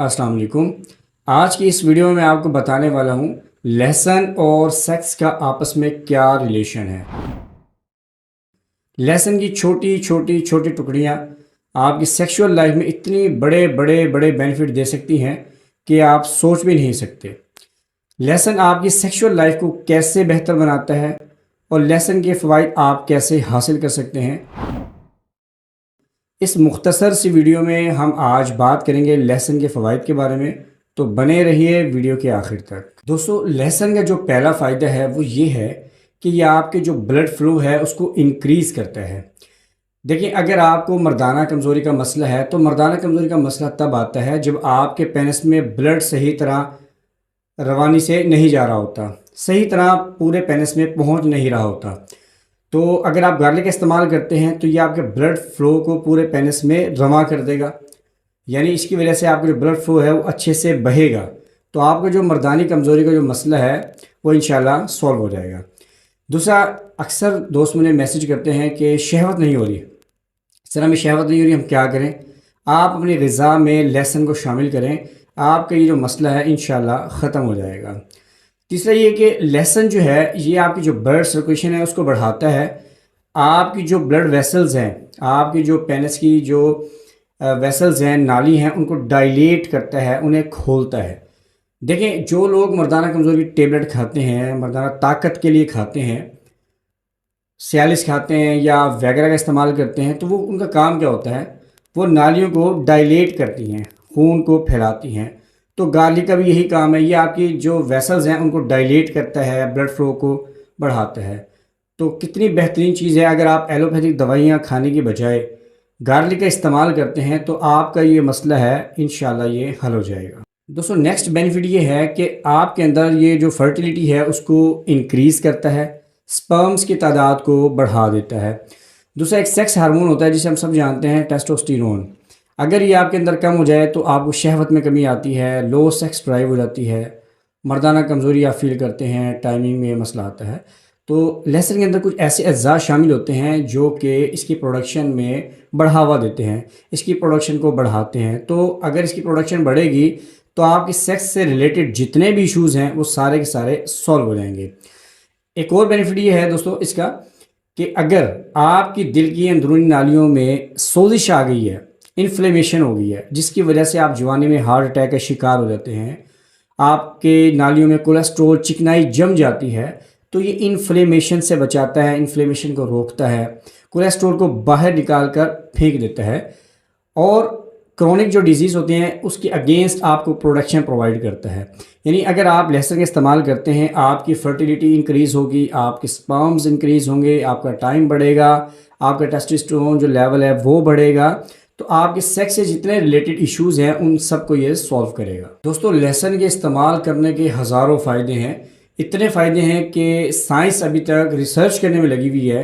अस्सलाम वालेकुम। आज की इस वीडियो में मैं आपको बताने वाला हूँ लहसुन और सेक्स का आपस में क्या रिलेशन है। लहसुन की छोटी छोटी छोटी टुकड़ियाँ आपकी सेक्सुअल लाइफ में इतनी बड़े बड़े बड़े बेनिफिट दे सकती हैं कि आप सोच भी नहीं सकते। लहसुन आपकी सेक्सुअल लाइफ को कैसे बेहतर बनाता है और लहसुन के फ़वाइद आप कैसे हासिल कर सकते हैं, इस मुख्तसर सी वीडियो में हम आज बात करेंगे लहसुन के फ़वाइद के बारे में। तो बने रहिए वीडियो के आखिर तक। दोस्तों, लहसुन का जो पहला फ़ायदा है वो ये है कि ये आपके जो ब्लड फ्लो है उसको इंक्रीज़ करता है। देखिए, अगर आपको मर्दाना कमज़ोरी का मसला है तो मर्दाना कमज़ोरी का मसला तब आता है जब आपके पेनिस में ब्लड सही तरह रवानी से नहीं जा रहा होता, सही तरह पूरे पेनिस में पहुंच नहीं रहा होता। तो अगर आप गार्लिक का इस्तेमाल करते हैं तो ये आपके ब्लड फ्लो को पूरे पेनिस में रवा कर देगा, यानी इसकी वजह से आपका जो ब्लड फ्लो है वो अच्छे से बहेगा। तो आपका जो मर्दानी कमज़ोरी का जो मसला है वो इंशाल्लाह सॉल्व हो जाएगा। दूसरा, अक्सर दोस्त मुझे मैसेज करते हैं कि शहवत नहीं हो रही, सर हमें शहवत नहीं हो रही, हम क्या करें। आप अपनी ग़िज़ा में लहसुन को शामिल करें, आपका ये जो मसला है इंशाल्लाह ख़त्म हो जाएगा। तीसरा ये कि लहसुन जो है ये आपकी जो ब्लड सर्कुलेशन है उसको बढ़ाता है। आपकी जो ब्लड वेसल्स हैं, आपकी जो पेनिस की जो वेसल्स हैं, नाली हैं, उनको डायलेट करता है, उन्हें खोलता है। देखें, जो लोग मर्दाना कमज़ोरी की टेबलेट खाते हैं, मर्दाना ताकत के लिए खाते हैं, सियालिस खाते हैं या वगैरह का इस्तेमाल करते हैं, तो वो उनका काम क्या होता है, वो नालियों को डायलेट करती हैं, खून को फैलाती हैं। तो गार्लिक का भी यही काम है, ये आपकी जो वेसल्स हैं उनको डायलेट करता है, ब्लड फ्लो को बढ़ाता है। तो कितनी बेहतरीन चीज़ है। अगर आप एलोपैथिक दवाइयाँ खाने की बजाय गार्लिक का इस्तेमाल करते हैं तो आपका ये मसला है इंशाल्लाह ये हल हो जाएगा। दोस्तों, नेक्स्ट बेनिफिट ये है कि आपके अंदर ये जो फर्टिलिटी है उसको इंक्रीज़ करता है, स्पर्म्स की तादाद को बढ़ा देता है। दूसरा, एक सेक्स हार्मोन होता है जिसे हम सब जानते हैं, टेस्टोस्टेरोन। अगर ये आपके अंदर कम हो जाए तो आपको शहवत में कमी आती है, लो सेक्स ड्राइव हो जाती है, मर्दाना कमज़ोरी आप फील करते हैं, टाइमिंग में मसला आता है। तो लहसुन के अंदर कुछ ऐसे अज्जा शामिल होते हैं जो कि इसकी प्रोडक्शन में बढ़ावा देते हैं, इसकी प्रोडक्शन को बढ़ाते हैं। तो अगर इसकी प्रोडक्शन बढ़ेगी तो आपकी सेक्स से रिलेटेड जितने भी इश्यूज़ हैं वो सारे के सारे सॉल्व हो जाएंगे। एक और बेनिफिट ये है दोस्तों इसका कि अगर आपकी दिल की अंदरूनी नालियों में सोजिश आ गई है, इन्फ्लेमेशन हो गई है, जिसकी वजह से आप जवानी में हार्ट अटैक का शिकार हो जाते हैं, आपके नालियों में कोलेस्ट्रॉल चिकनाई जम जाती है, तो ये इन्फ्लेमेशन से बचाता है, इन्फ्लेमेशन को रोकता है, कोलेस्ट्रॉल को बाहर निकाल कर फेंक देता है और क्रोनिक जो डिजीज़ होती हैं उसके अगेंस्ट आपको प्रोटेक्शन प्रोवाइड करता है। यानी अगर आप लहसुन का इस्तेमाल करते हैं, आपकी फर्टिलिटी इंक्रीज़ होगी, आपके स्पर्म्स इंक्रीज़ होंगे, आपका टाइम बढ़ेगा, आपका टेस्टोस्टेरोन जो लेवल है वो बढ़ेगा। तो आपके सेक्स से जितने रिलेटेड इश्यूज़ हैं उन सब को ये सॉल्व करेगा। दोस्तों, लहसुन के इस्तेमाल करने के हज़ारों फ़ायदे हैं, इतने फ़ायदे हैं कि साइंस अभी तक रिसर्च करने में लगी हुई है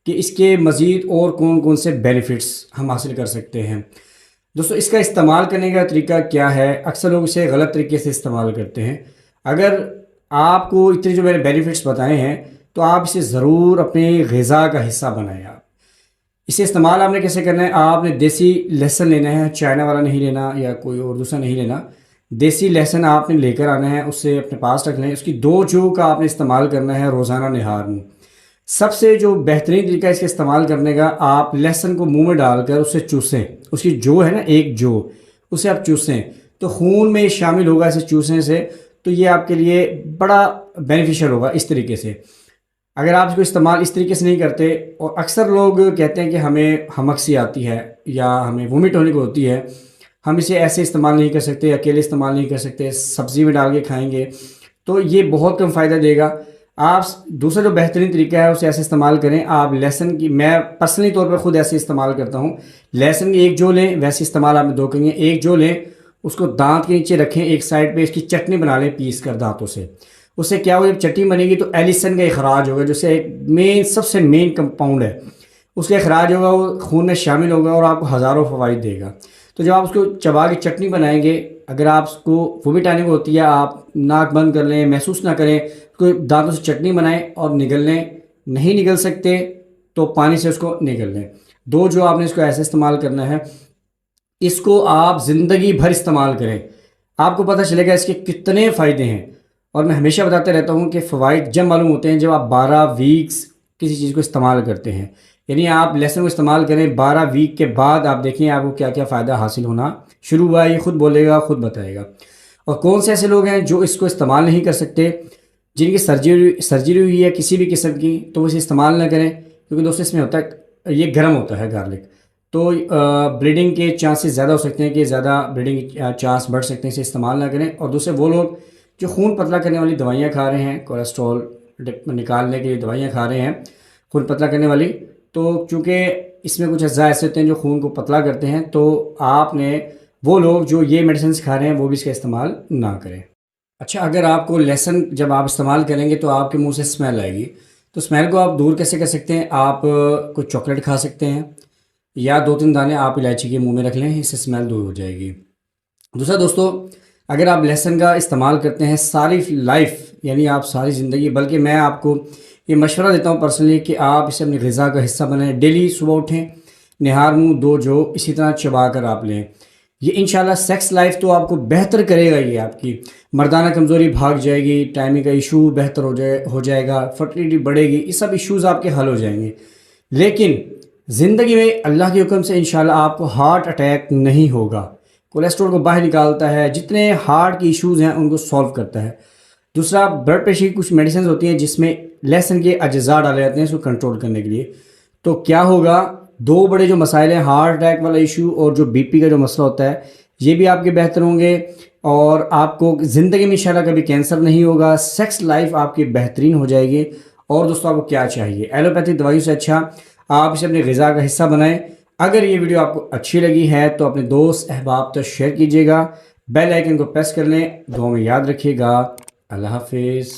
कि इसके मज़ीद और कौन कौन से बेनिफिट्स हम हासिल कर सकते हैं। दोस्तों, इसका इस्तेमाल करने का तरीका क्या है, अक्सर लोग इसे गलत तरीके से इस्तेमाल करते हैं। अगर आपको इतने जो मैंने बेनिफिट्स बताए हैं तो आप इसे ज़रूर अपनी ग़िज़ा का हिस्सा बनाएं। आप इसे इस्तेमाल आपने कैसे करना है, आपने देसी लहसुन लेना है, चाइना वाला नहीं लेना या कोई और दूसरा नहीं लेना। देसी लहसुन आपने लेकर आना है, उससे अपने पास रख लें। उसकी 2 जौ का आपने इस्तेमाल करना है रोज़ाना निहार में। सबसे जो बेहतरीन तरीका इसके इस्तेमाल करने का, आप लहसुन को मुंह में डालकर उसे चूसें, उसकी जो है ना एक जो, उसे आप चूसें तो खून में शामिल होगा इसे चूसने से। तो ये आपके लिए बड़ा बेनिफिशियल होगा इस तरीके से। अगर आप इसको इस्तेमाल इस तरीके से नहीं करते, और अक्सर लोग कहते हैं कि हमें हमक आती है या हमें वोमिट होने को होती है, हम इसे ऐसे इस्तेमाल नहीं कर सकते, अकेले इस्तेमाल नहीं कर सकते, सब्ज़ी में डाल के खाएंगे तो ये बहुत कम फ़ायदा देगा। आप दूसरा जो बेहतरीन तरीका है उसे ऐसे इस्तेमाल करें। आप लहसुन की, मैं पर्सनली तौर पर ख़ुद ऐसे इस्तेमाल करता हूँ, लहसुन की 1 जो लें, वैसे इस्तेमाल आप 2 करेंगे। 1 जो लें, उसको दांत के नीचे रखें, एक साइड पे इसकी चटनी बना लें पीस कर दांतों से। उससे क्या होगा, जब चटनी बनेगी तो एलिसन का अखराज होगा, जैसे एक सबसे मेन कंपाउंड है, उसका अखराज होगा, वो खून में शामिल होगा और आपको हज़ारों फ़वाइद देगा। तो जब आप उसको चबा के चटनी बनाएंगे, अगर आप उसको वोमिट आने को होती है, आप नाक बंद कर लें, महसूस ना करें, उसको दांतों से चटनी बनाएं और निगल लें। नहीं निगल सकते तो पानी से उसको निगल लें। 2 जो आपने इसको ऐसे इस्तेमाल करना है। اس کو آپ زندگی بھر استعمال کریں، آپ کو پتہ چلے گا اس کے کتنے فائدے ہیں۔ اور میں ہمیشہ بتاتے رہتا ہوں کہ فوائد جب معلوم ہوتے ہیں جب آپ 12 ویکس کسی چیز کو استعمال کرتے ہیں، یعنی آپ لیسن کو استعمال کریں 12 ویک کے بعد آپ دیکھیں آپ کو کیا کیا فائدہ حاصل ہونا شروع ہوا ہے، یہ خود بولے گا، خود بتائے گا۔ اور کون سے ایسے لوگ ہیں جو اس کو استعمال نہیں کر سکتے، جن کی سرجری ہوئی ہے کسی بھی قسم کی، تو وہ اسے استعمال نہ کریں، کیونکہ دوستوں اس میں ہوتا ہے یہ گرم ہوتا ہے گارلک، تو بلیڈنگ کے چانسز زیادہ ہو سکتے ہیں کہ زیادہ بلیڈنگ چانس بڑھ سکتے ہیں، اسے استعمال نہ کریں۔ اور دوسرے وہ لوگ جو خون پتلا کرنے والی دوائیاں کھا رہے ہیں، کولیسٹرول نکالنے کے لیے دوائیاں کھا رہے ہیں خون پتلا کرنے والی، تو چونکہ اس میں کچھ اجزاء ایسے ہوتے ہیں جو خون کو پتلا کرتے ہیں، تو آپ نے وہ لوگ جو یہ میڈیسنز کھا رہے ہیں وہ بھی اس کا استعمال نہ کریں۔ اچھا، اگر آپ کو لہسن جب آپ استعمال کریں گے تو آپ کے منہ سے اسمیل آئے گی، تو اسمیل کو آپ دور کیسے کر سکتے ہیں؟ آپ کوئی چاکلیٹ کھا سکتے ہیں یا 2-3 دانے آپ الائچی کے منہ میں رکھ لیں، اس سے اسمیل دور ہو جائے گی۔ دوسرا دوستو، اگر آپ لہسن کا استعمال کرتے ہیں ساری لائف، یعنی آپ ساری زندگی، بلکہ میں آپ کو یہ مشورہ دیتا ہوں پرسنلی کہ آپ اسے اپنی غذا کا حصہ بنائیں، ڈیلی صبح اٹھیں، نہار منہ دو جو اسی طرح چبا کر آپ لیں۔ یہ انشاءاللہ سیکس لائف تو آپ کو بہتر کرے گا، یہ آپ کی مردانہ کمزوری بھاگ جائے گی، ٹائمنگ کا ایشو بہتر ہو جائے گا، فرٹیلیٹی بڑھے گی، یہ سب ایشوز آپ کے حل ہو جائیں گے۔ لیکن زندگی میں اللہ کے حکم سے انشاءاللہ آپ کو ہارٹ اٹیک نہیں ہوگا، کولیسٹرول کو باہر نکالتا ہے، جتنے ہارٹ کی ایشوز ہیں ان کو سولو کرتا ہے۔ دوسرا، بلڈ پریشر کی کچھ میڈیسنز ہوتی ہیں جس میں لہسن کے اجزاء ڈالے جاتے ہیں اس کو کنٹرول کرنے کے لیے، تو کیا ہوگا، دو بڑے جو مسائل ہیں، ہارٹ اٹیک والا ایشو اور جو بی پی کا جو مسئلہ ہوتا ہے، یہ بھی آپ کے بہتر ہوں گے، اور آپ کو زندگی میں انشاءاللہ کبھی کینسر نہیں ہوگا، سیکس لائف آپ کی بہترین ہو جائے گی۔ اور دوستوں، آپ کو کیا چاہیے؟ ایلوپیتھک دوائیوں سے اچھا آپ اسے اپنی غذا کا حصہ بنائیں۔ اگر یہ ویڈیو آپ کو اچھی لگی ہے تو اپنے دوست احباب تک شیئر کیجیے گا، بیل آئیکن کو پریس کر لیں، دعاؤں میں یاد رکھیے گا۔ اللہ حافظ۔